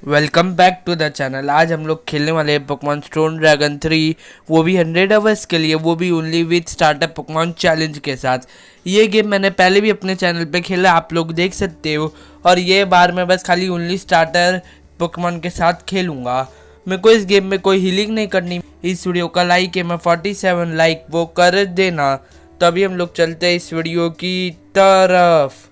Welcome back to the channel. आज हम लोग खेलने वाले हैं पोकेमॉन स्टोन ड्रैगन 3, वो भी 100 आवर्स के लिए, वो भी only with starter Pokemon challenge के साथ। ये गेम मैंने पहले भी अपने चैनल पे खेला, आप लोग देख सकते हो। और ये बार मैं बस खाली ओनली स्टार्टर पोकेमॉन के साथ खेलूँगा। मेरे को इस गेम में कोई हीलिंग नहीं करनी। इस वीडियो का लाइक है मैं 47 लाइक वो कर देना। तो अभी हम लोग चलते हैं इस वीडियो की तरफ।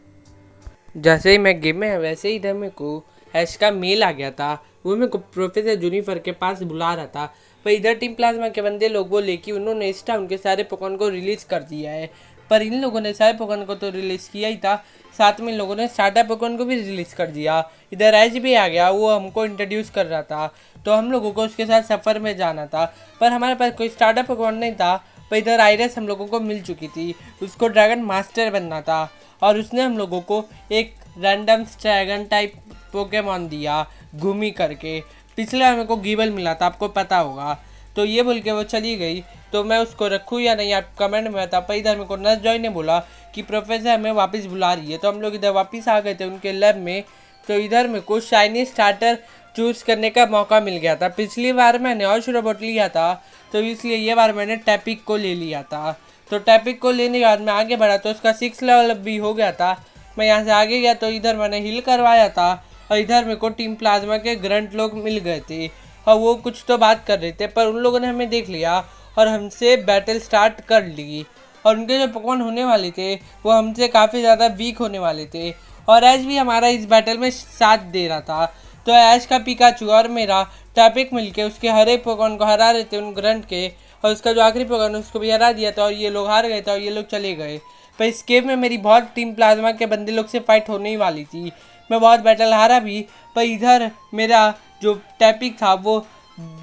जैसे ही मैं गेम में है वैसे ही इधर मेरे को ऐश का मेल आ गया था। वो मेरे को प्रोफेसर जूनिफर के पास बुला रहा था। पर इधर टीम प्लाज्मा के बंदे लोग वो लेके उन्होंने इस टाइम उनके सारे पोकेमॉन को रिलीज़ कर दिया है। पर इन लोगों ने सारे पोकेमॉन को तो रिलीज़ किया ही था, साथ में इन लोगों ने स्टार्टर पोकेमॉन को भी रिलीज़ कर दिया। इधर ऐश भी आ गया, वो हमको इंट्रोड्यूस कर रहा था। तो हम लोगों को उसके साथ सफ़र में जाना था, पर हमारे पास कोई स्टार्टर पोकेमॉन नहीं था। पर इधर आइरस हम लोगों को मिल चुकी थी, उसको ड्रैगन मास्टर बनना था। और उसने हम लोगों को एक रैंडम ड्रैगन टाइप पोकेमॉन दिया घूमी करके। पिछले बार मेरे को गीबल मिला था, आपको पता होगा। तो ये बोल के वो चली गई, तो मैं उसको रखूँ या नहीं आप कमेंट में बता। पर इधर मेरे को नर्स जॉय ने बोला कि प्रोफेसर हमें वापस बुला रही है, तो हम लोग इधर वापस आ गए थे उनके लैब में। तो इधर मेरे को शाइनी स्टार्टर चूज़ करने का मौका मिल गया था। पिछली बार मैंने और रोबोट लिया था, तो इसलिए ये बार मैंने टैपिक को ले लिया था। तो टैपिक को लेने के बाद मैं आगे बढ़ा, तो उसका 6 लेवल भी हो गया था। मैं यहाँ से आगे गया तो इधर मैंने हील करवाया था। और इधर मेरे को टीम प्लाज्मा के ग्रंट लोग मिल गए थे, और वो कुछ तो बात कर रहे थे, पर उन लोगों ने हमें देख लिया और हमसे बैटल स्टार्ट कर ली। और उनके जो पोकेमॉन होने वाले थे वो हमसे काफ़ी ज़्यादा वीक होने वाले थे। और ऐश भी हमारा इस बैटल में साथ दे रहा था। तो ऐश का पिकाचू और मेरा टैपिक मिलके उसके हर एक पोकेमॉन को हरा रहे थे उन ग्रंट के। और उसका जो आखिरी पोकेमॉन उसको भी हरा दिया था, और ये लोग हार गए थे और ये लोग चले गए। पर इस गेम में मेरी बहुत टीम प्लाज्मा के बंदे लोग से फाइट होने ही वाली थी। मैं बहुत बैटल हारा भी, पर इधर मेरा जो टैपिक था वो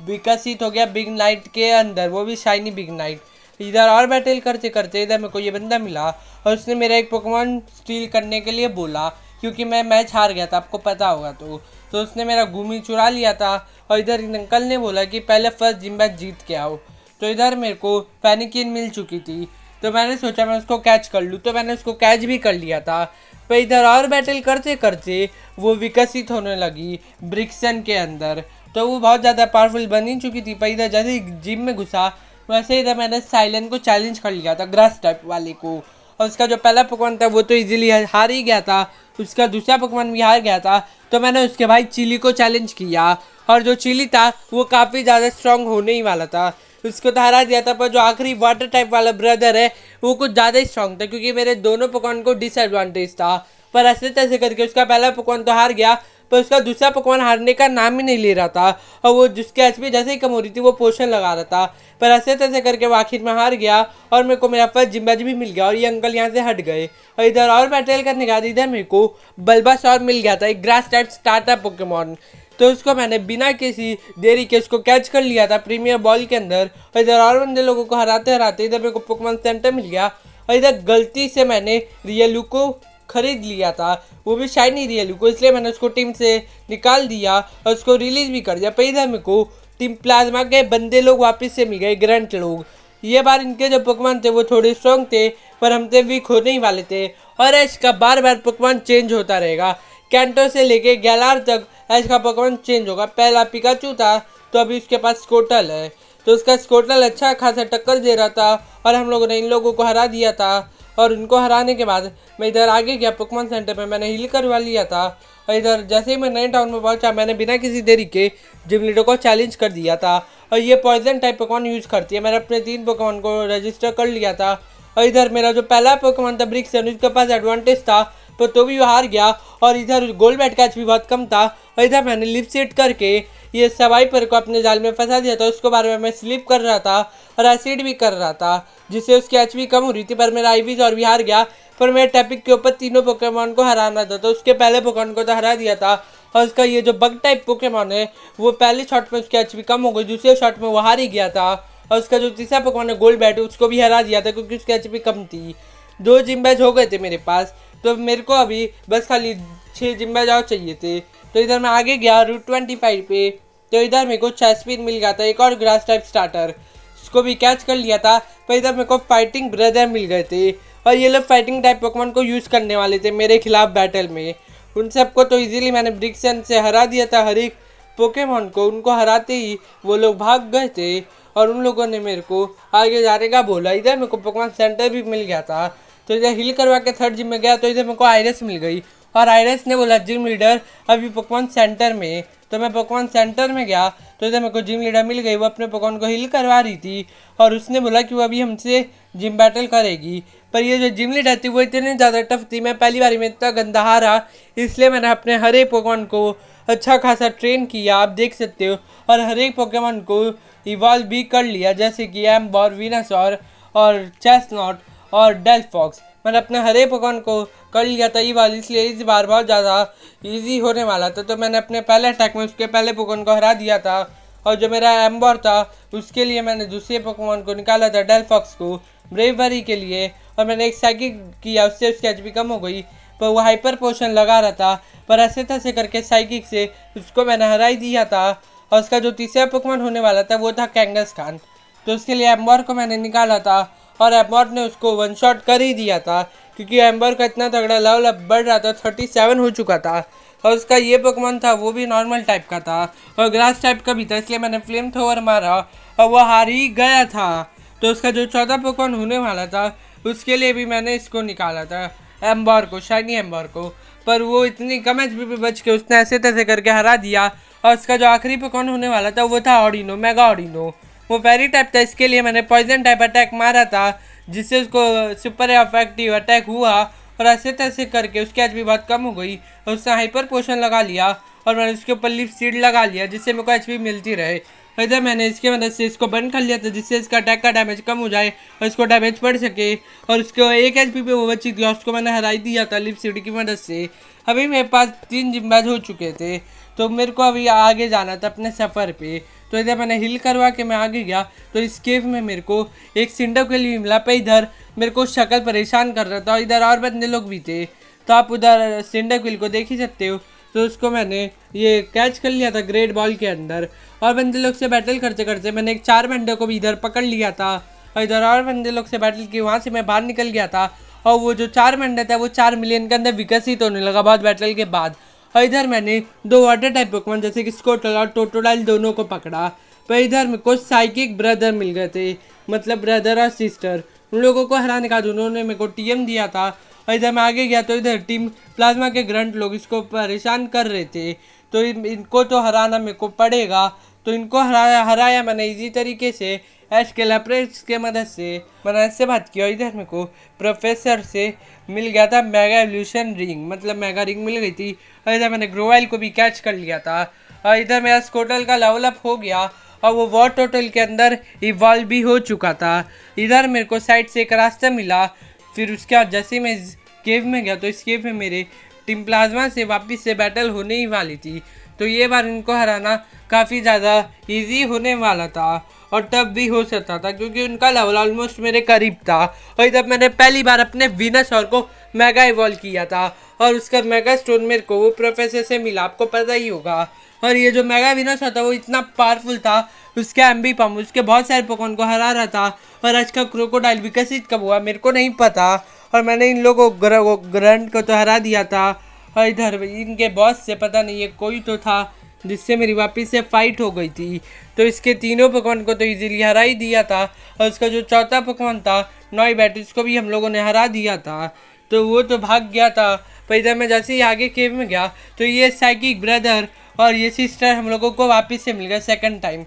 विकसित हो गया बिग नाइट के अंदर, वो भी शाइनी बिग नाइट। इधर और बैटल करते करते इधर मेरे को ये बंदा मिला, और उसने मेरा एक पोकेमॉन स्टील करने के लिए बोला, क्योंकि मैं मैच हार गया था, आपको पता होगा। तो उसने मेरा घूमी चुरा लिया था। और इधर अंकल ने बोला कि पहले फर्स्ट जिम मैच जीत के आओ। तो इधर मेरे को पैनिकिन मिल चुकी थी, तो मैंने सोचा मैं उसको कैच कर लूँ, तो मैंने उसको कैच भी कर लिया था। पर इधर और बैटल करते करते वो विकसित होने लगी ब्रिक्सन के अंदर, तो वो बहुत ज़्यादा पावरफुल बन ही चुकी थी। पर इधर जैसे ही जिम में घुसा वैसे इधर मैंने साइलेंट को चैलेंज कर लिया था, ग्रास टाइप वाले को। और उसका जो पहला पोकेमॉन था वो तो इजीली हार ही गया था, उसका दूसरा पोकेमॉन भी हार गया था। तो मैंने उसके भाई चिली को चैलेंज किया, और जो चिली था वो काफ़ी ज़्यादा स्ट्रांग होने ही वाला था, उसको तो हरा दिया था। पर जो आखिरी वाटर टाइप वाला ब्रदर है वो कुछ ज़्यादा ही स्ट्रांग था, क्योंकि मेरे दोनों पोकेमॉन को डिसएडवांटेज था। पर ऐसे तैसे करके उसका पहला पोकेमॉन तो हार गया, पर उसका दूसरा पोकेमॉन हारने का नाम ही नहीं ले रहा था। और वो जिसके एचपी जैसे ही कम हो रही थी वो पोशन लगा रहा था। पर ऐसे तैसे करके वो आखिर में हार गया, और मेरे को मेरा फर्स्ट जिम बैच भी मिल गया, और ये अंकल यहाँ से हट गए। और इधर और बैटल करने के बाद इधर मेरे को बल्बासौर मिल गया था, एक ग्रास टाइप स्टार्टर पोकेमॉन। तो उसको मैंने बिना किसी देरी के उसको कैच कर लिया था प्रीमियर बॉल के अंदर। और इधर और बंदे लोगों को हराते हराते इधर मेरे को पोकेमॉन सेंटर मिल गया। और इधर गलती से मैंने रियलू को खरीद लिया था, वो भी शाइनी रियलू को, इसलिए मैंने उसको टीम से निकाल दिया और उसको रिलीज़ भी कर दिया। पर इधर मेरे को टीम प्लाज्मा के बंदे लोग वापस से मिल गए, ग्रंट लोग। ये बार इनके जो पोकेमॉन थे वो थोड़े स्ट्रॉन्ग थे, पर हमसे वीक होने ही वाले थे। और इसका बार बार पोकेमॉन चेंज होता रहेगा, कैंटो से लेके गैलार तक ऐश का पोकेमॉन चेंज होगा। पहला पिकाचू था, तो अभी उसके पास स्कोटल है, तो उसका स्कोटल अच्छा खासा टक्कर दे रहा था, और हम लोगों ने इन लोगों को हरा दिया था। और उनको हराने के बाद मैं इधर आगे गया पोकेमॉन सेंटर में, मैंने हील करवा लिया था। और इधर जैसे ही मैं नए टाउन में पहुंचा मैंने बिना किसी देरी के जिम लीडर को चैलेंज कर दिया था। और ये पॉइजन टाइप पोकेमॉन यूज़ करती है, मैंने अपने 3 पोकेमॉन को रजिस्टर कर लिया था। और इधर मेरा जो पहला पोकेमॉन था ब्रिक्सन, उसके पास एडवांटेज था, पर तो भी वो हार गया। और इधर गोल्ड बैट कैच भी बहुत कम था। और इधर मैंने लिप सेट करके ये सवाइपर को अपने जाल में फंसा दिया था, उसको बारे में मैं स्लिप कर रहा था और एसिड भी कर रहा था, जिससे उसकी एचपी कम हो रही थी। पर मेरा आईवीज और भी हार गया। पर मेरे टैपिक के ऊपर तीनों पोकेमॉन को हराना था, तो उसके पहले पोकेमॉन को तो हरा दिया था। और उसका ये जो बग टाइप पोकेमॉन है वो पहले शॉट में उसकी एचपी कम हो गई, दूसरे शॉट में वो हार ही गया था। और उसका जो तीसरा पोकेमॉन है गोल्ड बैट, उसको भी हरा दिया था, क्योंकि उसकी एचपी कम थी। 2 जिम बैच हो गए थे मेरे पास, तो मेरे को अभी बस खाली 6 जिम बैच और चाहिए थे। तो इधर मैं आगे गया रूट 25 पे, तो इधर मेरे को चैस्पिन मिल गया था, एक और ग्रास टाइप स्टार्टर, उसको भी कैच कर लिया था। पर इधर मेरे को फाइटिंग ब्रदर मिल गए थे, और ये लोग फाइटिंग टाइप पोकेमॉन को यूज़ करने वाले थे मेरे खिलाफ बैटल में। उन सबको तो इजीली मैंने ब्रिक्सन से हरा दिया था। हर एक पोकेमॉन को उनको हराते ही वो लोग भाग गए थे और उन लोगों ने मेरे को आगे जाने का बोला। इधर मेरे को पोकेमॉन सेंटर भी मिल गया था, तो इधर हिल करवा के थर्ड जिम में गया तो इधर मेरे को आयरस मिल गई और आयरस ने बोला जिम लीडर अभी पोकेमॉन सेंटर में। तो मैं पोकेमॉन सेंटर में गया तो इधर मेरे को जिम लीडर मिल गई। वो अपने पोकेमॉन को हिल करवा रही थी और उसने बोला कि वो अभी हमसे जिम बैटल करेगी। पर ये जो जिम लीडर थी वो इतनी ज़्यादा टफ थी, मैं पहली बार में इतना गंदा हारा, इसलिए मैंने अपने हर एक पोकेमॉन को अच्छा खासा ट्रेन किया, आप देख सकते हो। और हर एक पोकेमॉन को इवॉल्व भी कर लिया, जैसे कि एम्बर, विनासॉर और चेस्टनॉट और डेल्फॉक्स। मैंने अपने हरे पोकेमॉन को कर लिया था इवॉल्व, इसलिए इस बार बहुत ज़्यादा इजी होने वाला था। तो मैंने अपने पहले अटैक में उसके पहले पोकेमॉन को हरा दिया था। और जो मेरा एम्बर था उसके लिए मैंने दूसरे पोकेमॉन को निकाला था, डेल्फॉक्स को ब्रेवरी के लिए। और मैंने एक साइकिक किया, उससे उसकी एचपी कम हो गई, पर वो हाइपर पोशन लगा रहा था। पर ऐसे तैसे करके साइकिक से उसको मैंने हरा ही दिया था। और उसका जो तीसरा पोकेमॉन होने वाला था वो था कैंगसखान। तो उसके लिए एम्बर को मैंने निकाला था और एम्बर ने उसको वन शॉट कर ही दिया था, क्योंकि एम्बर का इतना तगड़ा लेवल अब बढ़ रहा था, 37 हो चुका था। और उसका ये पोकेमॉन था वो भी नॉर्मल टाइप का था और ग्रास टाइप का भी था, इसलिए मैंने फ्लेम थ्रोवर मारा और वो हार ही गया था। तो उसका जो चौथा पोकेमॉन होने वाला था उसके लिए भी मैंने इसको निकाला था, एम्बर को, शाइनी एम्बर को। पर वो इतनी कम एचपी पे बच के उसने ऐसे तैसे करके हरा दिया। और उसका जो आखिरी पोकेमॉन होने वाला था वो था ऑडिनो, मेगा ऑडिनो। वो फेरी टाइप था, इसके लिए मैंने पॉइजन टाइप अटैक मारा था, जिससे उसको सुपर इफेक्टिव अटैक हुआ और ऐसे तैसे करके उसकी एचपी बहुत कम हो गई और उसने हाइपर पोशन लगा लिया और मैंने उसके ऊपर लिफ सीड लगा लिया, जिससे मेरे को एचपी मिलती रहे। इधर मैंने इसके मदद से इसको बंद कर लिया था, जिससे इसका अटैक का डैमेज कम हो जाए और इसको डैमेज पड़ सके। और उसको एक एचपी पे वो बची थी, उसको मैंने हरा दिया था लिप सीडी की मदद से। अभी मेरे पास 3 जिम्बाज हो चुके थे, तो मेरे को अभी आगे जाना था अपने सफ़र पे। तो इधर मैंने हिल करवा के मैं आगे गया तो इस केव में मेरे को एक सिंडो के लिए मिला। पे इधर मेरे को शक्ल परेशान कर रहा था और इधर और बंदे लोग भी थे, तो आप उधर सिंडोक्विल को देख ही सकते हो। तो उसको मैंने ये कैच कर लिया था ग्रेट बॉल के अंदर और बंदे लोग से बैटल करते करते मैंने एक 4 बंदे को भी इधर पकड़ लिया था और इधर और बंदे लोग से बैटल की, वहाँ से मैं बाहर निकल गया था। और वो जो 4 बंदे था वो 4 मिलियन के अंदर विकसित होने लगा बहुत बैटल के बाद। और इधर मैंने 2 वाटर टाइप पोकेमॉन जैसे कि स्कोटल और टोटोडाइल दोनों को पकड़ा। पर इधर मेरे को साइकिक ब्रदर मिल गए थे, मतलब ब्रदर और सिस्टर, उन लोगों को हराने का उन्होंने मेरे को टीएम दिया था। और इधर मैं आगे गया तो इधर टीम प्लाज्मा के ग्रंट लोग इसको परेशान कर रहे थे, तो इनको तो हराना मेरे को पड़ेगा। तो इनको हराया मैंने इजी तरीके से एश के लैप्रेस के मदद से। मैंने ऐसे बात की और इधर मेरे को प्रोफेसर से मिल गया था मेगा एवोल्यूशन रिंग, मतलब मेगा रिंग मिल गई थी। और इधर मैंने ग्रोवाइल को भी कैच कर लिया था और इधर मेरा स्कोटल का लेवल अप हो गया और वो वॉर टोटल के अंदर इवॉल्व भी हो चुका था। इधर मेरे को साइड से एक रास्ता मिला, फिर उसके बाद जैसे मैं इस केव में गया तो इस केव में मेरे टीम प्लाज्मा से वापस से बैटल होने ही वाली थी। तो ये बार इनको हराना काफ़ी ज़्यादा इजी होने वाला था और टफ भी हो सकता था, क्योंकि उनका लेवल ऑलमोस्ट मेरे करीब था। और इधर मैंने पहली बार अपने विनासॉर को मेगा इवॉल्व किया था और उसका मेगा स्टोन मेरे को वो प्रोफेसर से मिला, आपको पता ही होगा। और ये जो मेगा विनासॉर था वो इतना पावरफुल था, उसके एमबी पम उसके बहुत सारे पोकेमॉन को हरा रहा था। और आज का क्रोकोडाइल विकसित कब हुआ मेरे को नहीं पता, और मैंने इन लोगों को ग्रंट को तो हरा दिया था। और इधर इनके बॉस से पता नहीं ये कोई तो था जिससे मेरी वापस से फाइट हो गई थी। तो इसके तीनों पोकेमॉन को तो इजीली हरा ही दिया था और उसका जो चौथा पोकेमॉन था नॉइबैट, उसको भी हम लोगों ने हरा दिया था। तो वो तो भाग गया था। पर इधर मैं जैसे ही आगे केव में गया तो ये साइकिक ब्रदर और ये सिस्टर हम लोगों को वापस से मिल गया सेकंड टाइम।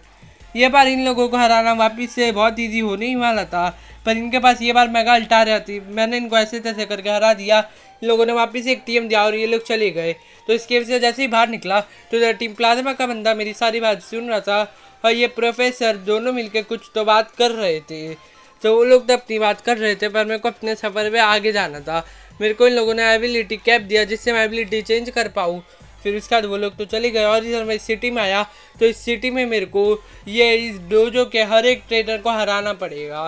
ये बार इन लोगों को हराना वापस से बहुत इजी होने ही वाला था, पर इनके पास ये बार मेगा अल्टारिया थी। मैंने इनको ऐसे तैसे करके हरा दिया, इन लोगों ने वापस एक टीम दिया और ये लोग चले गए। तो इस केव से जैसे ही बाहर निकला तो इधर टीम प्लाज्मा का बंदा मेरी सारी बात सुन रहा था और ये प्रोफेसर दोनों मिलकर कुछ तो बात कर रहे थे। तो वो लोग तो अपनी बात कर रहे थे, पर मेरे को अपने सफ़र में आगे जाना था। मेरे को इन लोगों ने एबिलिटी कैप दिया जिससे मैं एबिलिटी चेंज कर पाऊँ। फिर उसके बाद वो लोग तो चले गए और इधर मैं इस सिटी में आया तो इस सिटी में मेरे को ये इस डोजो के हर एक ट्रेडर को हराना पड़ेगा।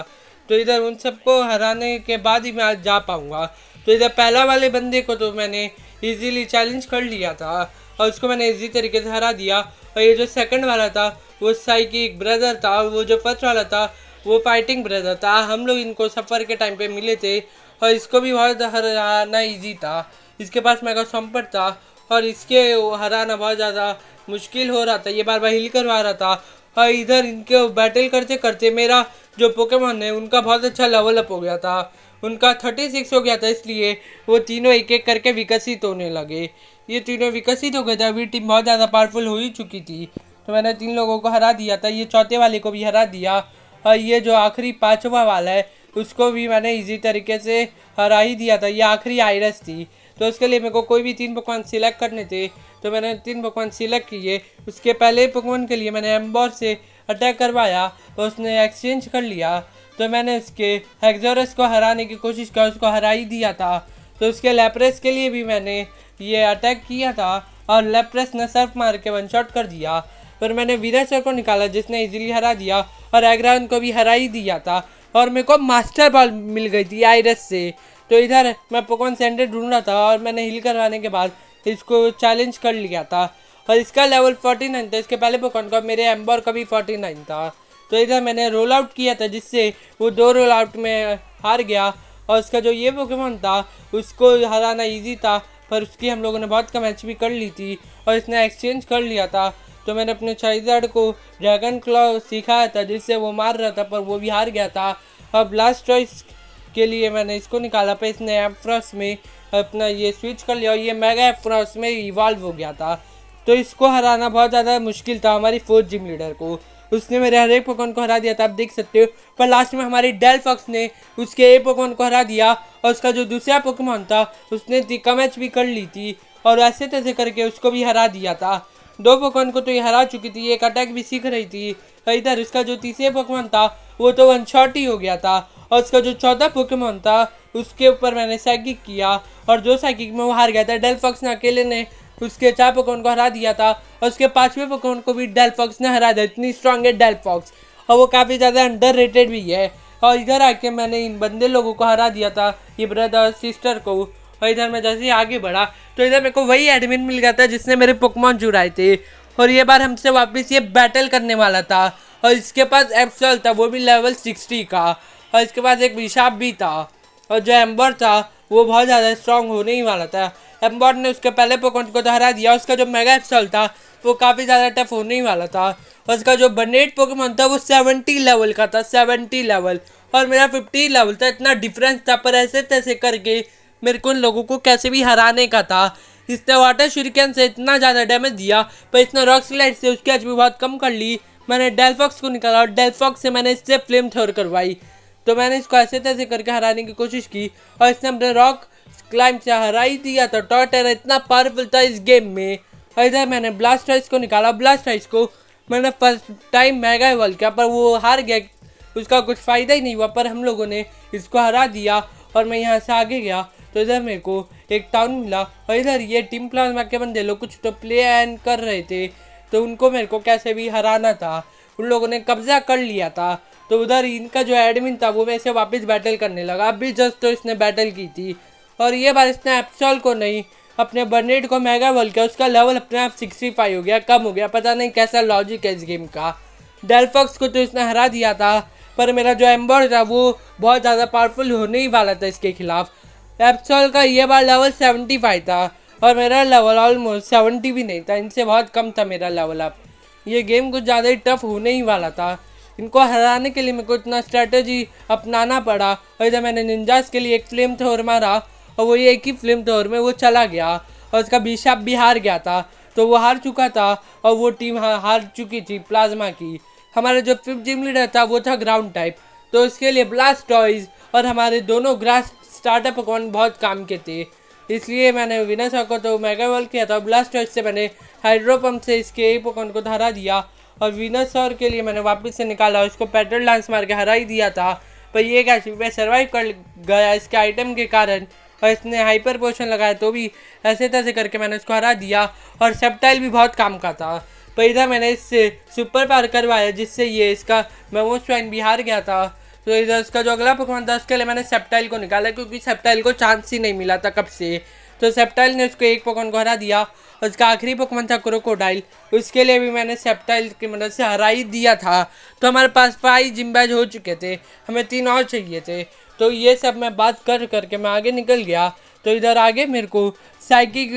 तो इधर उन सबको हराने के बाद ही मैं आज जा पाऊँगा। तो इधर पहला वाले बंदे को तो मैंने इजीली चैलेंज कर लिया था और उसको मैंने इजी तरीके से हरा दिया। और ये जो सेकंड वाला था वो साइकिक ब्रदर था, वो जो फर्स्ट वाला था वो फाइटिंग ब्रदर था। हम लोग इनको सफ़र के टाइम पे मिले थे और इसको भी बहुत हराना ईजी था। इसके पास मेगा स्वम्पर था और इसके हराना बहुत ज़्यादा मुश्किल हो रहा था, ये बार बार हील करवा रहा था। और इधर इनके बैटल करते करते मेरा जो पोकेमॉन है उनका बहुत अच्छा लेवल अप हो गया था, उनका 36 हो गया था, इसलिए वो तीनों एक एक करके विकसित होने लगे। ये तीनों विकसित हो गए थे, अभी टीम बहुत ज़्यादा पावरफुल हो ही चुकी थी, तो मैंने 3 लोगों को हरा दिया था। ये चौथे वाले को भी हरा दिया और ये जो आखिरी 5वां वाला है उसको भी मैंने इजी तरीके से हरा ही दिया था। ये आखिरी आयरस थी, तो उसके लिए मेरे को कोई भी 3 पकवान सिलेक्ट करने थे, तो मैंने 3 पकवान सिलेक्ट किए। उसके पहले पकवान के लिए मैंने एम्बोर से अटैक करवाया तो उसने एक्सचेंज कर लिया, तो मैंने उसके हेक्सोरस को हराने की कोशिश की, उसको हरा ही दिया था। तो उसके लैप्रेस के लिए भी मैंने ये अटैक किया था और लैप्रेस ने सर्फ मार के 1 शॉट कर दिया, पर मैंने वीरासर को निकाला जिसने इजीली हरा दिया और एग्रान को भी हरा ही दिया था और मेरे को मास्टर बॉल मिल गई थी आयरस से। तो इधर मैं पकवान सेंटर ढूंढ रहा था और मैंने हिल करवाने के बाद इसको चैलेंज कर लिया था और इसका लेवल 49 था। इसके पहले पकवान का मेरे एम्बर का भी 49 था, तो इधर मैंने रोल आउट किया था जिससे वो 2 रोल आउट में हार गया और उसका जो ये पोकेमॉन था उसको हराना इजी था, पर उसकी हम लोगों ने बहुत कम एचपी कर ली थी और इसने एक्सचेंज कर लिया था। तो मैंने अपने चाइजर्ड को ड्रैगन क्लॉ सिखाया था जिससे वो मार रहा था, पर वो भी हार गया था। और ब्लास्टॉइस के लिए मैंने इसको निकाला, पर इसने एम्फ्रॉस में अपना ये स्विच कर लिया और ये मेगा एम्फ्रॉस में इवॉल्व हो गया था। तो इसको हराना बहुत ज़्यादा मुश्किल था हमारी 4th जिम लीडर को, उसने मेरे हर एक पोकेमॉन को हरा दिया था, आप देख सकते हो। पर लास्ट में हमारी डेलफॉक्स ने उसके एक पोकेमॉन को हरा दिया और उसका जो दूसरा पोकेमॉन था उसने कम एचपी कर ली थी और ऐसे तैसे करके उसको भी हरा दिया था। 2 पोकेमॉन को तो ये हरा चुकी थी, एक अटैक भी सीख रही थी। इधर इसका जो तीसरे पोकेमॉन था वो तो 1 शॉट ही हो गया था और उसका जो चौथा पोकेमॉन था उसके ऊपर मैंने साइकिक किया और जो साइकिक में वो हार गया था। डेलफॉक्स ने अकेले ने उसके 4 पोकेमॉन को हरा दिया था और उसके 5वें पोकेमॉन को भी डेलफॉक्स ने हरा दिया। इतनी स्ट्रांग है डेलफॉक्स और वो काफ़ी ज़्यादा अंडररेटेड भी है। और इधर आके मैंने इन बंदे लोगों को हरा दिया था, ये ब्रदर सिस्टर को। और इधर मैं जैसे ही आगे बढ़ा तो इधर मेरे को वही एडमिन मिल गया था जिसने मेरे पोकेमॉन चुराए थे और ये बार हमसे वापस ये बैटल करने वाला था। और इसके पास एप्सल था, वो भी लेवल 60 का, और इसके पास एक विशाप भी था। और जो एम्बर था वो बहुत ज़्यादा स्ट्रांग होने ही वाला था। एम्बर ने उसके पहले पोकेमॉन को तो हरा दिया, उसका जो मेगा एप्सल था वो काफ़ी ज़्यादा टफ होने ही वाला था। और उसका जो बनेट पोकेमॉन था वो 70 लेवल का था, 70 लेवल, और मेरा 50 लेवल था। इतना डिफरेंस था, पर ऐसे तैसे करके मेरे को उन लोगों को कैसे भी हराने का था। इसने वाटर शुरिकन से इतना ज़्यादा डैमेज दिया, पर इसने रॉक स्लाइड से उसकी एचपी बहुत कम कर ली। मैंने डेलफॉक्स को निकाला और डेलफॉक्स से मैंने इससे फ्लेम थ्रोर करवाई, तो मैंने इसको ऐसे तैसे करके हराने की कोशिश की और इसने अपने रॉक क्लाइंब से हरा ही दिया था। टॉर्टेरा इतना पावरफुल था इस गेम में। और इधर मैंने ब्लास्टाइज को निकाला, ब्लास्टाइज को मैंने फर्स्ट टाइम मेगा इवॉल्व किया, पर वो हार गया, उसका कुछ फ़ायदा ही नहीं हुआ। पर हम लोगों ने इसको हरा दिया और मैं यहाँ से आगे गया तो इधर मेरे को एक टाउन मिला और इधर ये टीम प्लाज्मा के बंदे लोग कुछ तो प्लान कर रहे थे, तो उनको मेरे को कैसे भी हराना था। उन लोगों ने कब्जा कर लिया था, तो उधर इनका जो एडमिन था वो मेरे से वापस बैटल करने लगा। अभी जस्ट तो इसने बैटल की थी और ये बार इसने एप्सॉल को नहीं अपने बर्नेट को मेगा बोल किया, उसका लेवल अपने आप 65 हो गया, कम हो गया। पता नहीं कैसा लॉजिक है इस गेम का। डेलफॉक्स को तो इसने हरा दिया था, पर मेरा जो एम्बर था वो बहुत ज़्यादा पावरफुल होने ही वाला था इसके खिलाफ। एप्सॉल का ये बार लेवल 75 था और मेरा लेवल ऑलमोस्ट 70 भी नहीं था, इनसे बहुत कम था मेरा लेवल अप। ये गेम कुछ ज़्यादा ही टफ होने ही वाला था। इनको हराने के लिए मेरे को इतना स्ट्रैटेजी अपनाना पड़ा और इधर मैंने निंजास के लिए एक फ्लेम थ्रोर मारा और वो ये एक ही फ्लेम थ्रोर में वो चला गया और उसका बिशप भी हार गया था, तो वो हार चुका था और वो टीम हार चुकी थी प्लाज्मा की। हमारा जो 5th जिम लीडर था वो था ग्राउंड टाइप, तो उसके लिए ब्लास्टॉइज और हमारे दोनों ग्रास स्टार्टर पकवान बहुत काम के थे, इसलिए मैंने विनाशा को तो मेगा वॉल किया था। ब्लास्टॉइज से मैंने हाइड्रो पंप से इसके एक पकवान को हरा दिया और विनाशर के लिए मैंने वापस से निकाला, उसको पेट्रोल डांस मार के हरा ही दिया था। पर ये क्या पे सर्वाइव कर गया इसके आइटम के कारण, और इसने हाइपर पोशन लगाया तो भी ऐसे तैसे करके मैंने उसको हरा दिया। और सेप्टाइल भी बहुत काम का था, पर इधर मैंने इससे सुपर पावर करवाया जिससे ये इसका मेमोस्वाइन भी हार गया था। तो इधर उसका जो अगला पकवान था उसके लिए मैंने सेप्टाइल को निकाला, क्योंकि सेप्टाइल को चांस ही नहीं मिला था कब से। तो सेप्टाइल ने उसको एक पकवान को हरा दिया और उसका आखिरी पकवान था क्रोकोडाइल, उसके लिए भी मैंने सेप्टाइल की मदद से हरा ही दिया था। तो हमारे पास 5 जिम बैज हो चुके थे, हमें 3 और चाहिए थे। तो ये सब मैं बात कर करके मैं आगे निकल गया। तो इधर आगे मेरे को साइकिक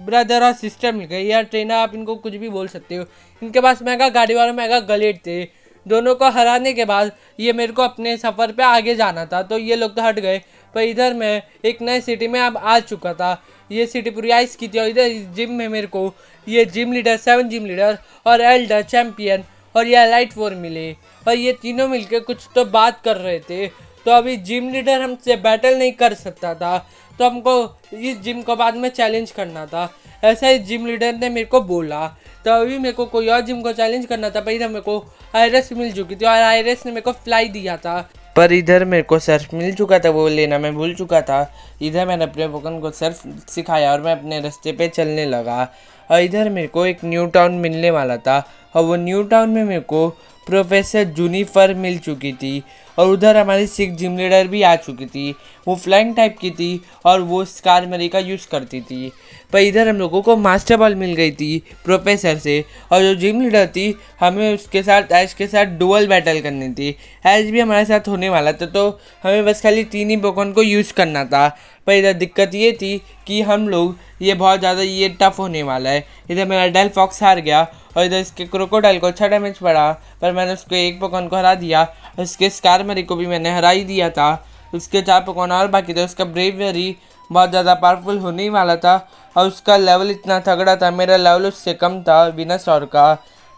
ब्रदर और सिस्टर मिल गई, या ट्रेनर, आप इनको कुछ भी बोल सकते हो। इनके पास मेगा गाड़ी और मेगा गलेट थे। दोनों को हराने के बाद ये मेरे को अपने सफ़र पे आगे जाना था, तो ये लोग तो हट गए। पर इधर मैं एक नए सिटी में अब आ चुका था। ये सिटी पूरी आइस की थी, और इधर जिम में मेरे को ये जिम लीडर, 7 जिम लीडर और एल्डर चैम्पियन और ये एलाइट 4 मिले, और ये तीनों मिलके कुछ तो बात कर रहे थे। तो अभी जिम लीडर हमसे बैटल नहीं कर सकता था, तो हमको इस जिम को बाद में चैलेंज करना था, ऐसा ही जिम लीडर ने मेरे को बोला। तो अभी मेरे को कोई और जिम को चैलेंज करना था, पर इधर मेरे को आयरस मिल चुकी थी, और आयरस ने मेरे को फ्लाई दिया था। पर इधर मेरे को सर्फ मिल चुका था, वो लेना मैं भूल चुका था। इधर मैंने अपने पोकन को सर्फ सिखाया और मैं अपने रास्ते पे चलने लगा। और इधर मेरे को एक न्यू टाउन मिलने वाला था, और वो न्यू टाउन में मेरे को प्रोफेसर जूनिफर मिल चुकी थी, और उधर हमारी 6 जिम लीडर भी आ चुकी थी। वो फ्लाइंग टाइप की थी और वो स्कार मरी का यूज़ करती थी। पर इधर हम लोगों को मास्टर बॉल मिल गई थी प्रोफेसर से, और जो जिम लीडर थी हमें उसके साथ, ऐश के साथ डुअल बैटल करनी थी। ऐश भी हमारे साथ होने वाला था, तो हमें बस खाली 3 ही पोकेमॉन को यूज़ करना था। पर इधर दिक्कत ये थी कि हम लोग ये बहुत ज़्यादा ये टफ होने वाला है। इधर मेरा डेल फॉक्स हार गया, और इधर इसके क्रोकोडाइल को अच्छा डैमेज पड़ा, पर मैंने उसको एक पोकेमॉन को हरा दिया। उसके स्कारमरी को भी मैंने हरा ही दिया था। उसके 4 पोकेमॉन और बाकी थे। उसका ब्रेवियरी बहुत ज़्यादा पावरफुल होने ही वाला था, और उसका लेवल इतना तगड़ा था, मेरा लेवल उससे कम था विनासौर का।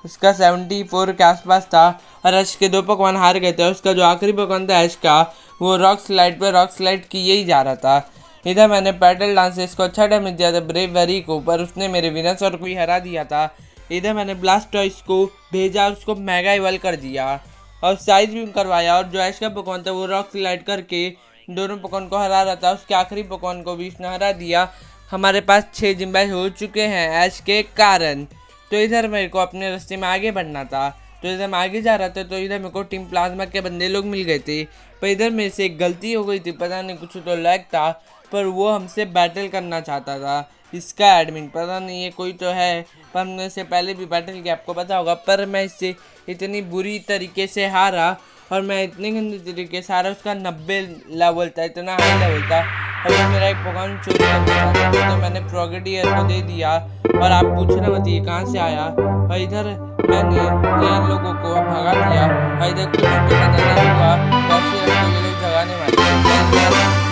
उसका 74 के आसपास था, और ऐश के 2 पोकेमॉन हार गए थे। उसका जो आखिरी पोकेमॉन था ऐश का, वो रॉक स्लाइड पर रॉक स्लाइड किए ही जा रहा था। इधर मैंने पैडल डांस से इसको अच्छा डैमेज दिया था ब्रेवरी को, पर उसने मेरे विनासौर को ही हरा दिया था। इधर मैंने ब्लास्टॉइस को भेजा, उसको मेगा इवॉल्व कर दिया और साइज भी करवाया, और जो ऐश का पोकेमॉन था वो रॉक स्लाइड करके दोनों पोकेमॉन को हरा रहा था। उसके आखिरी पोकेमॉन को भी उसने हरा दिया। हमारे पास 6 जिम बैच हो चुके हैं ऐश के कारण। तो इधर मेरे को अपने रास्ते में आगे बढ़ना था, तो इधर मैं आगे जा रहा था, तो इधर मेरे को टीम प्लाज्मा के बंदे लोग मिल गए थे। पर इधर मेरे से एक गलती हो गई थी, पता नहीं कुछ तो लैग था, पर वो हमसे बैटल करना चाहता था। इसका एडमिन पता नहीं ये कोई तो है, पर हमने इससे पहले भी बैटल किया, आपको पता होगा। पर मैं इससे इतनी बुरी तरीके से हारा, और मैं इतने गंदे तरीके से हारा। उसका 90 लेवल था, इतना हाई लेवल था, और वो मेरा एक पोकेमॉन चोरी करना चाहता था, तो मैंने प्रोगेडियर को दे दिया। और आप पूछना मत ये कहाँ से आया। और इधर मैंने इन लोगों को भगा दिया, और इधर कुछ तो पता नहीं हुआ, वैसे ये लोग जगाने वाले।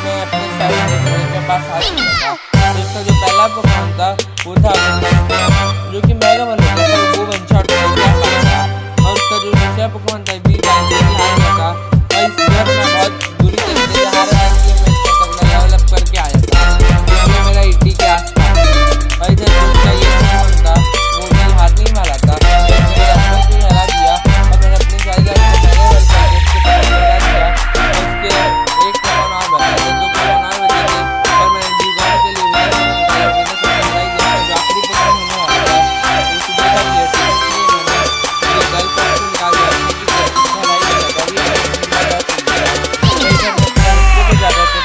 मैं अपने के पास आ चुका था। तो इसका जो पहला पोकेमॉन था वो था जो कि मेगा वन होता था, वो वन शॉट हो गया था। और उसका जो दूसरा पोकेमॉन था भी हार गया था, और इस बार मैं बहुत बुरी तरीके से हारा था, इसलिए मैं इसका अपना लेवल अप करके आया था, इसलिए मेरा 80 के आसपास। और इधर दूसरा ये पोकेमॉन था वो भी हारने ही वाला था, मेरा अपना को हरा दिया, और मैंने अपनी जायजा को मेगा वन करके इसके पास हरा दिया। और उसके एक पोकेमॉन और बचा थे, 2 पोकेमॉन और बचे थे, और मैंने जीवन के लिए आखिरी पोकेमॉन होने वाला था उसे देखा दिया था, इसलिए मैंने ये डेल फॉक्स निकाल दिया था कि हराई दिया था। अभी ज़्यादा तो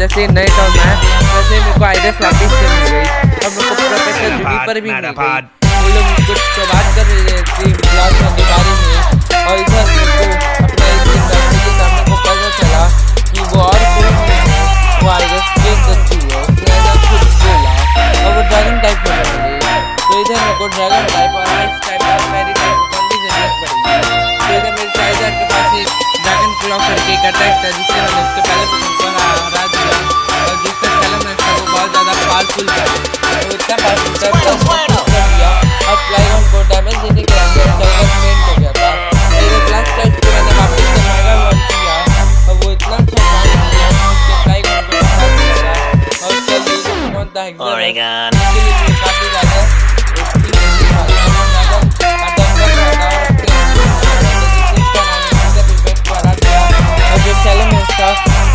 जैसे नए टाउन में वैसे मेरे को आइरस वापिस से मिल गई, और मेरे को प्रोफेसर जूनिफर भी मिल गई। वो लोग कुछ तो बात कर रहे थे प्लाज्मा के बारे में, और इधर मेरे को अपना एक दिन रास्ते के सामने को पता चला कि वो और कोई नहीं है, वो आइरस के दस्ती है। उसने ऐसा खुद बोला, और वो ड्रैगन टाइप में बदले। तो इधर मेरे को ड्रैगन टाइप और आइस टाइप और फेरी टाइप की जरूरत पड़ेगी। तो इधर मेरे चाइजर के पास एक ड्रैगन क्लॉक करके एक अटैक था, जिससे मैंने उसके पहले पोकेमॉन को हरा दिया, और जिसका सेलेमेंस था वो बहुत ज़्यादा पावरफुल था। तो इतना पावरफुल था कर दिया, और फ्लाइगन को डैमेज देने के अंदर सेलेमेंस मेंट हो गया था। इधर ब्लास्ट टाइप को मैंने वापस से मेगा वन किया, और वो इतना अच्छा काम किया उसके फ्लाइगन को हरा दिया था। और उसका जो पोकेमॉन था हेक्सागोन, उसके लिए काफ़ी ज़्यादा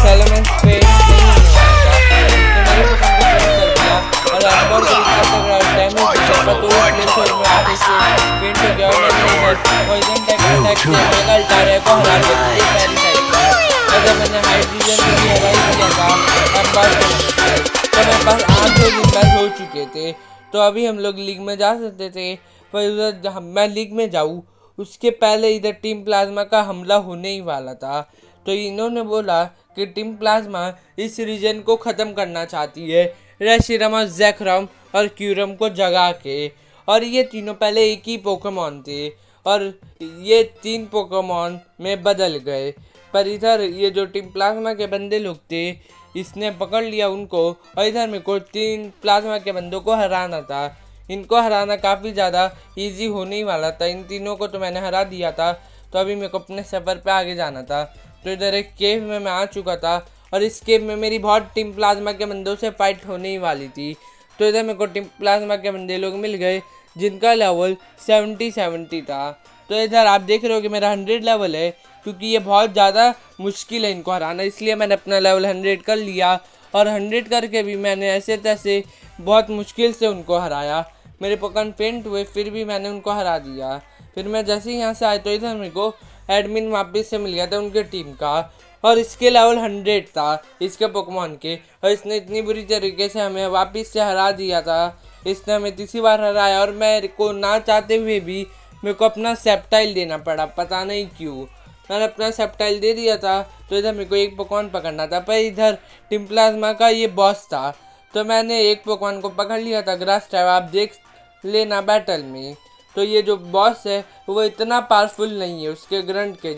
सेलेमेंस पे नहीं होने वाला था, उसने मेरे पोकेमॉन को पेंट कर दिया, और अनबॉल को इतना डैमेज दिया, पर तो प्लेस में आके से पेंट हो गया। और मैंने पॉइजन टाइप अटैक से मेगा अल्टारिया को हरा दिया पहली टाइप का। अगर मैंने हाइड्रोजन को भी हरा ही दिया था अनबॉल तो मेरे पास 8 जिम बैच हो चुके थे, तो अभी हम लोग लीग में जा सकते थे। पर उधर मैं लीग में जाऊँ उसके पहले इधर टीम प्लाज्मा का हमला होने ही वाला था। तो इन्होंने बोला कि टीम प्लाज्मा इस रीजन को ख़त्म करना चाहती है रेशिरामा, जैकरम और क्यूरम को जगा के। और ये तीनों पहले एक ही पोकेमॉन थे और ये 3 पोकेमॉन में बदल गए। पर इधर ये जो टीम प्लाज्मा के बंदे लोग थे, इसने पकड़ लिया उनको और इधर मेरे को 3 प्लाज्मा के बंदों को हराना था। इनको हराना काफ़ी ज़्यादा इजी होने ही वाला था। इन तीनों को तो मैंने हरा दिया था, तो अभी मेरे को अपने सफ़र पे आगे जाना था। तो इधर एक केव में मैं आ चुका था और इस केव में मेरी बहुत टीम प्लाज्मा के बंदों से फाइट होने ही वाली थी। तो इधर मेरे को टीम प्लाज्मा के बंदे लोग मिल गए जिनका लेवल 70 था। तो इधर आप देख रहे हो कि मेरा 100 लेवल है, क्योंकि ये बहुत ज़्यादा मुश्किल है इनको हराना, इसलिए मैंने अपना लेवल 100 कर लिया। और 100 करके भी मैंने ऐसे तैसे बहुत मुश्किल से उनको हराया। मेरे पोकेमॉन फेंट हुए, फिर भी मैंने उनको हरा दिया। फिर मैं जैसे ही यहाँ से आया तो इधर मेरे को एडमिन वापस से मिल गया था उनके टीम का, और इसके लेवल 100 था इसके पोकेमॉन के, और इसने इतनी बुरी तरीके से हमें वापस से हरा दिया था। इसने हमें तीसरी बार हराया और मेरे को ना चाहते हुए भी मेरे को अपना सेप्टाइल देना पड़ा, पता नहीं क्यों। मैंने अपना सेप्टाइल दे दिया था। तो इधर मेरे को एक पोकेमॉन पकड़ना था, पर इधर टीम प्लाज्मा का ये बॉस था, तो मैंने एक पोकेमॉन को पकड़ लिया था, ग्रास टाइप, आप देख लेना बैटल में। तो ये जो बॉस है वो इतना पावरफुल नहीं है उसके ग्रंट के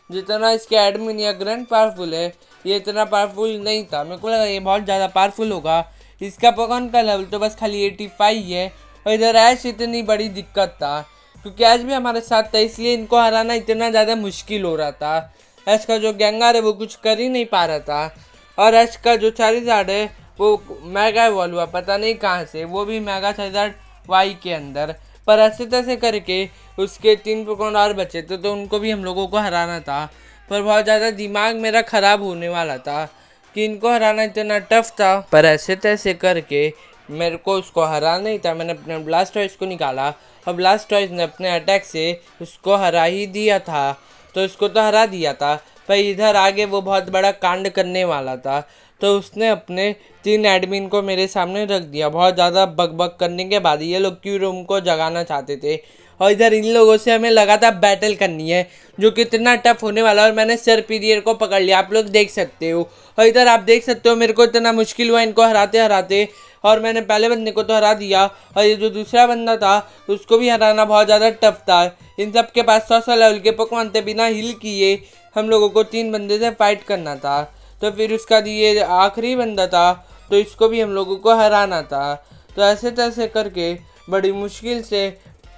जितना इसके एडमिन या ग्रंट पावरफुल है, ये इतना पावरफुल नहीं था। मेरे को लगा ये बहुत ज़्यादा पावरफुल होगा। इसका पोकेमॉन का लेवल तो बस खाली 85 है। और इधर ऐश इतनी बड़ी दिक्कत था क्योंकि ऐश भी हमारे साथ था, इसलिए इनको हराना इतना ज़्यादा मुश्किल हो रहा था। ऐश का जो गैंगार है वो कुछ कर ही नहीं पा रहा था, और ऐश का जो चारिज़ार्ड है वो मेगा इवॉल्व हुआ पता नहीं कहाँ से, वो भी मेगा चारिज़ार्ड वाई के अंदर। पर ऐसे तैसे करके उसके 3 पोकेमॉन और बचे थे, तो उनको भी हम लोगों को हराना था। पर बहुत ज़्यादा दिमाग मेरा ख़राब होने वाला था कि इनको हराना इतना टफ था। पर ऐसे तैसे करके मेरे को उसको हराना ही था। मैंने अपने ब्लास्टॉइस को निकाला और ब्लास्टॉइस ने अपने अटैक से उसको हरा ही दिया था, तो उसको तो हरा दिया था। पर इधर आगे वो बहुत बड़ा कांड करने वाला था, तो उसने अपने 3 एडमिन को मेरे सामने रख दिया। बहुत ज़्यादा बकबक करने के बाद ये लोग क्यूरम को जगाना चाहते थे, और इधर इन लोगों से हमें लगातार बैटल करनी है जो कितना टफ होने वाला है। और मैंने सर पीरियर को पकड़ लिया, आप लोग देख सकते हो। और इधर आप देख सकते हो मेरे को इतना मुश्किल हुआ इनको हराते हराते, और मैंने पहले बंदे को तो हरा दिया, और ये जो दूसरा बंदा था उसको भी हराना बहुत ज़्यादा टफ था। इन सब के पास 100 लेवल के पोकेमॉन थे, बिना हिल किए हम लोगों को 3 बंदे से फाइट करना था। तो फिर उसका ये आखिरी बंदा था, तो इसको भी हम लोगों को हराना था। तो ऐसे तैसे करके बड़ी मुश्किल से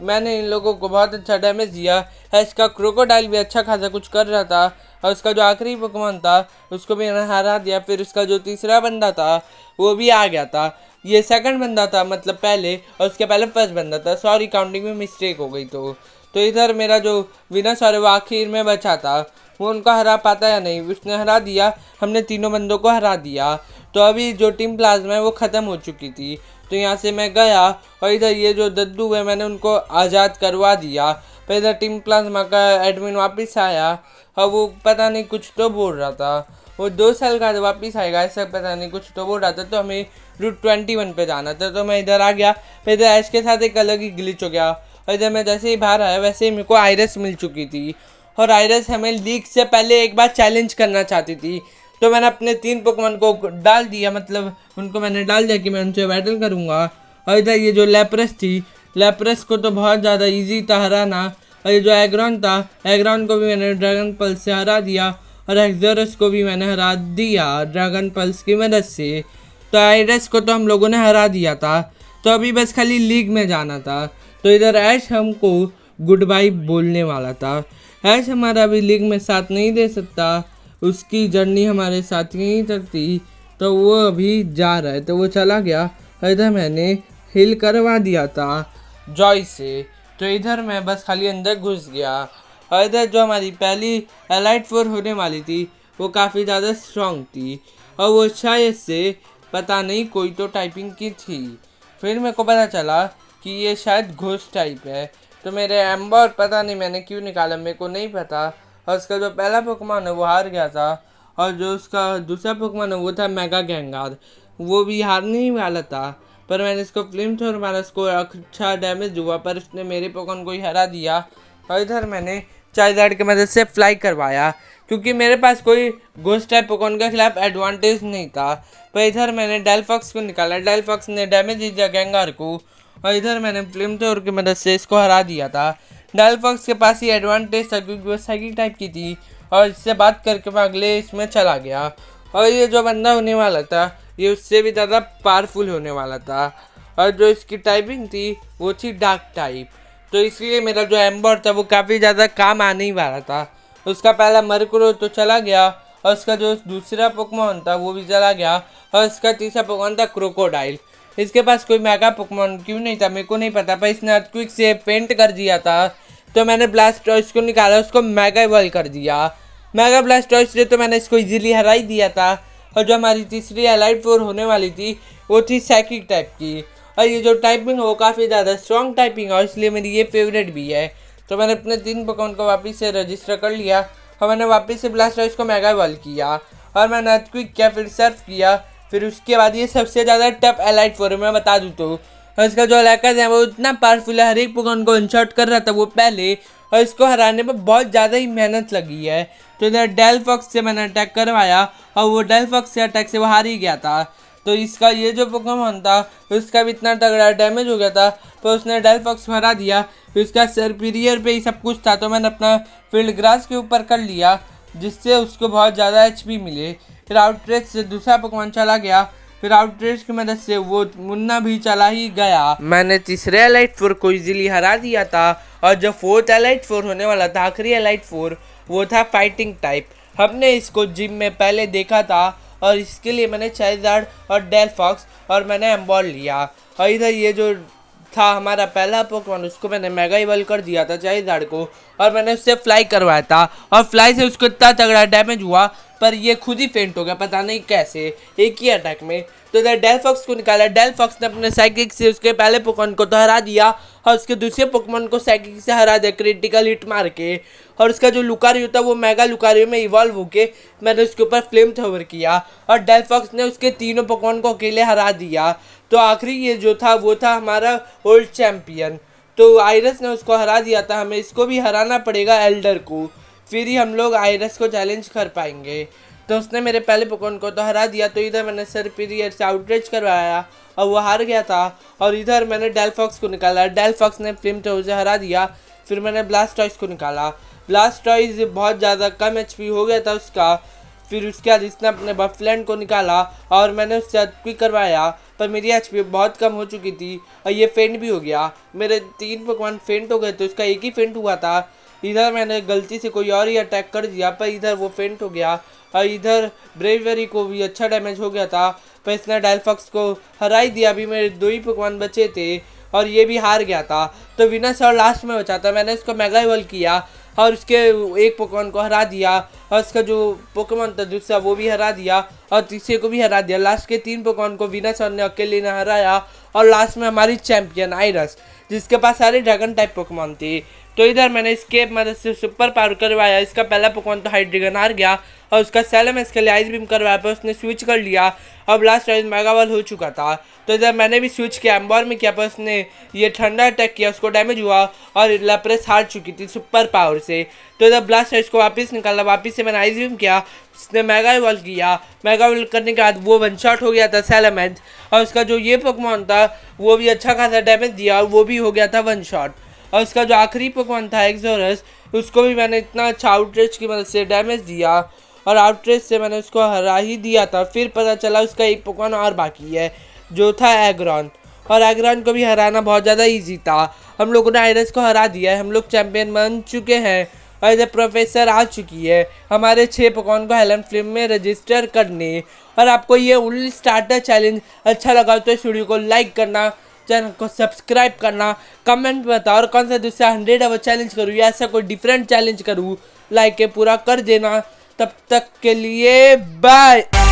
मैंने इन लोगों को बहुत अच्छा डैमेज दिया है। इसका क्रोकोडाइल भी अच्छा खासा कुछ कर रहा था, और उसका जो आखिरी पोकेमॉन था उसको भी मैंने हरा दिया। फिर उसका जो तीसरा बंदा था वो भी आ गया था। ये सेकंड बंदा था, मतलब पहले, और उसके पहले फर्स्ट बंदा था। सॉरी, काउंटिंग में मिस्टेक हो गई। तो इधर मेरा जो विनर है वो आखिर में बचा था, वो उनका हरा पाता या नहीं, उसने हरा दिया। हमने तीनों बंदों को हरा दिया। तो अभी जो टीम प्लाज्मा है वो ख़त्म हो चुकी थी। तो यहाँ से मैं गया और इधर ये जो दद्दू है मैंने उनको आज़ाद करवा दिया। फिर इधर टीम प्लाज्मा का एडमिन वापस आया और वो पता नहीं कुछ तो बोल रहा था। वो 2 साल का वापस आएगा ऐसा पता नहीं कुछ तो बोल रहा था। तो हमें रूट 21 पे जाना था, तो मैं इधर आ गया। फिर इधर ऐश के साथ एक अलग ही ग्लिच हो गया, और इधर मैं जैसे ही बाहर आया वैसे ही मेरे को आयरस मिल चुकी थी, और आयरस हमें लीग से पहले एक बार चैलेंज करना चाहती थी। तो मैंने अपने 3 पोकेमॉन को डाल दिया, मतलब उनको मैंने डाल दिया कि मैं उनसे बैटल करूँगा। और इधर ये जो लेप्रस थी, लेप्रस को तो बहुत ज़्यादा इजी था हराना। और ये जो एग्रॉन था, एग्रॉन को भी मैंने ड्रैगन पल्स से हरा दिया, और एक्सोरस को भी मैंने हरा दिया ड्रैगन पल्स की मदद से। तो आयरस को तो हम लोगों ने हरा दिया था, तो अभी बस खाली लीग में जाना था। तो इधर ऐश हमको गुड बाय बोलने वाला था। ऐश हमारा अभी लीग में साथ नहीं दे सकता, उसकी जर्नी हमारे साथ नहीं चलती, तो वो अभी जा रहा है, तो वो चला गया। इधर मैंने हिल करवा दिया था जॉय से, तो इधर मैं बस खाली अंदर घुस गया। और इधर जो हमारी पहली एलाइट 4 होने वाली थी वो काफ़ी ज़्यादा स्ट्रॉन्ग थी, और वो शायद से पता नहीं कोई तो टाइपिंग की थी। फिर मेरे को पता चला कि ये शायद घोस्ट टाइप है, तो मेरे एम्बर पता नहीं मैंने क्यों निकाला, मेरे को नहीं पता। और उसका जो पहला पोकेमॉन है वो हार गया था, और जो उसका दूसरा पोकेमॉन है वो था मेगा गैंगार, वो भी हारने ही वाला था। पर मैंने इसको फ्लेम थ्रोर मारा, उसको अच्छा डैमेज हुआ, पर उसने मेरे पोकेमॉन को ही हरा दिया। और इधर मैंने चार्जर की मदद से फ्लाई करवाया, क्योंकि मेरे पास कोई घोस्ट टाइप पोकेमॉन के खिलाफ एडवांटेज नहीं था। पर इधर मैंने डेल्फॉक्स को निकाला, डेल्फॉक्स ने डैमेज दिया गेंगार को, और इधर मैंने फ्लेमथ्रोर की मदद से इसको हरा दिया था। डेल्फॉक्स के पास ही एडवांटेज था क्योंकि वो साइकिक टाइप की थी, और इससे बात करके मैं अगले इसमें चला गया। और ये जो बंदा होने वाला था ये उससे भी ज़्यादा पावरफुल होने वाला था, और जो इसकी टाइपिंग थी वो थी डार्क टाइप, तो इसलिए मेरा जो एम्बर था वो काफ़ी ज़्यादा काम आने ही वाला था। उसका पहला मरकुरो तो चला गया, और उसका जो दूसरा पोकेमॉन था वो भी चला गया, और इसका तीसरा पोकेमॉन था क्रोकोडाइल। इसके पास कोई मेगा पोकेमॉन क्यों नहीं था मेरे को नहीं पता, पर इसने अर्थक्वेक से फेंट कर दिया था, तो मैंने ब्लास्टॉइस को निकाला, उसको मेगा इवॉल्व कर दिया। मेगा ब्लास्टॉइस से तो मैंने इसको इजीली हरा ही दिया था। और जो हमारी तीसरी एलाइट 4 होने वाली थी वो थी साइकिक टाइप की, और ये जो टाइपिंग है वो काफ़ी ज़्यादा स्ट्रॉन्ग टाइपिंग है, और इसलिए मेरी ये फेवरेट भी है। तो मैंने अपने 3 पोकेमॉन को वापस से रजिस्टर कर लिया, और मैंने वापस से ब्लास्टॉइस को मेगा इवॉल्व किया, और मैंने अर्थक्वेक किया, फिर सर्फ किया। फिर उसके बाद ये सबसे ज़्यादा टफ एलाइट 4 है, मैं बता दूँ तो। और इसका जो अटैकर है वो इतना पावरफुल है, हर एक पोकेमॉन को इनशॉट कर रहा था वो पहले, और इसको हराने में बहुत ज़्यादा ही मेहनत लगी है। तो इधर डेल्फॉक्स से मैंने अटैक करवाया, और वो डेल्फॉक्स से अटैक से वो हार ही गया था। तो इसका ये जो पोकेमॉन था उसका भी इतना तगड़ा डैमेज हो गया था, पर उसने डेल्फॉक्स को हरा दिया। फिर उसका सरपीरियर पे ही सब कुछ था, तो मैंने अपना फील्ड ग्रास के ऊपर कर लिया, जिससे उसको बहुत ज़्यादा HP मिले। फिर आउटरेच से दूसरा पोकेमॉन चला गया, फिर आउटरेच की मदद से वो मुन्ना भी चला ही गया। मैंने तीसरे एलाइट 4 को इजीली हरा दिया था, और जो फोर्थ एलाइट 4 होने वाला था, आखिरी एलाइट 4, वो था फाइटिंग टाइप। हमने इसको जिम में पहले देखा था, और इसके लिए मैंने चार्जर और डेल्फॉक्स और मैंने एम्बॉल लिया। और इधर ये जो था हमारा पहला पोकेमॉन, उसको मैंने मेगा इवॉल्व कर दिया था चार्जर को, और मैंने उससे फ्लाई करवाया था, और फ्लाई से उसको इतना तगड़ा डैमेज हुआ, पर ये खुद ही फेंट हो गया, पता नहीं कैसे, एक ही अटैक में। तो इधर डेल्फॉक्स को निकाला, डेल्फॉक्स ने अपने साइकिक से उसके पहले पोकेमॉन को तो हरा दिया, और उसके दूसरे पोकेमॉन को साइकिक से हरा दिया क्रिटिकल हिट मार के। और उसका जो लुकारियो था वो मेगा लुकारियो में इवॉल्व होके मैंने उसके ऊपर फ्लेम थ्रोवर किया, और डेल्फॉक्स ने उसके तीनों पोकेमॉन को अकेले हरा दिया। तो आखिरी ये जो था वो था हमारा ओल्ड चैम्पियन, तो आयरस ने उसको हरा दिया था। हमें इसको भी हराना पड़ेगा एल्डर को, फिर ही हम लोग आयरस को चैलेंज कर पाएंगे। तो उसने मेरे पहले पोकेमॉन को तो हरा दिया, तो इधर मैंने सरपीरियर से आउटरीच करवाया, और वो हार गया था। और इधर मैंने डेल्फॉक्स को निकाला, डेल्फॉक्स ने फ्लेम थ्रोवर से हरा दिया। फिर मैंने ब्लास्टॉइस को निकाला, ब्लास्टॉइस बहुत ज़्यादा कम HP हो गया था उसका। फिर उसके बाद इसने अपने बफलैंड को निकाला, और मैंने उससे अटैक करवाया, पर मेरी HP बहुत कम हो चुकी थी, और ये फेंट भी हो गया। मेरे 3 पोकेमॉन फेंट हो गए, तो उसका एक ही फेंट हुआ था। इधर मैंने गलती से कोई और ही अटैक कर दिया, पर इधर वो फेंट हो गया, और इधर ब्रेवरी को भी अच्छा डैमेज हो गया था, पर इसने डेल्फॉक्स को हरा ही दिया। अभी मेरे 2 ही पोकेमॉन बचे थे, और ये भी हार गया था। तो विनस और लास्ट में बचा था, मैंने इसको मेगा इवॉल्व किया, और उसके एक पोकेमॉन को हरा दिया, और उसका जो पोकेमॉन था दूसरा वो भी हरा दिया, और तीसरे को भी हरा दिया। लास्ट के 3 पोकेमॉन को विनस और ने अकेले ने हराया, और लास्ट में हमारी चैंपियन आयरस, जिसके पास सारे ड्रैगन टाइप पोकेमॉन थे। तो इधर मैंने इसके मदद से सुपर पावर करवाया। इसका पहला पोकेमॉन तो हाइड्रेगन हार गया, और उसका सैलम इसके लिए आइस बीम करवाया, पर उसने स्विच कर लिया, अब लास्ट टाइम मेगावॉल हो चुका था। तो इधर मैंने भी स्विच किया एम्बर में किया, पर उसने ये ठंडा अटैक किया, उसको डैमेज हुआ, और लैप्रेस हार चुकी थी सुपर पावर से। तो इधर ब्लास्ट को वापस निकाला, वापस से मैंने आइस बीम किया, उसने मेगा इवॉल्व किया। मेगा इवॉल्व करने के बाद वो वन शॉट हो गया था सैलमेंथ, और उसका जो ये पोकेमॉन था वो भी अच्छा खासा डैमेज दिया, और वो भी हो गया था वन शॉट। और उसका जो आखिरी पोकेमॉन था एक्सोरस, उसको भी मैंने इतना अच्छा आउटरीच की मदद से डैमेज दिया, और आउटरीच से मैंने उसको हरा ही दिया था। फिर पता चला उसका एक पोकेमॉन और बाकी है, जो था एग्रॉन, और एग्रॉन को भी हराना बहुत ज़्यादा ईजी था। हम लोगों ने आयरस को हरा दिया है, हम लोग चैंपियन बन चुके हैं, और इधर प्रोफेसर आ चुकी है हमारे 6 पोकेमॉन को हेलन फ्लिम में रजिस्टर करने। और आपको ये उल स्टार्टर चैलेंज अच्छा लगा तो इस वीडियो को लाइक करना, चैनल को सब्सक्राइब करना, कमेंट में बताओ और कौन सा दूसरा 100 आवर चैलेंज करूँ या ऐसा कोई डिफरेंट चैलेंज करूँ, लाइक के पूरा कर देना। तब तक के लिए बाय।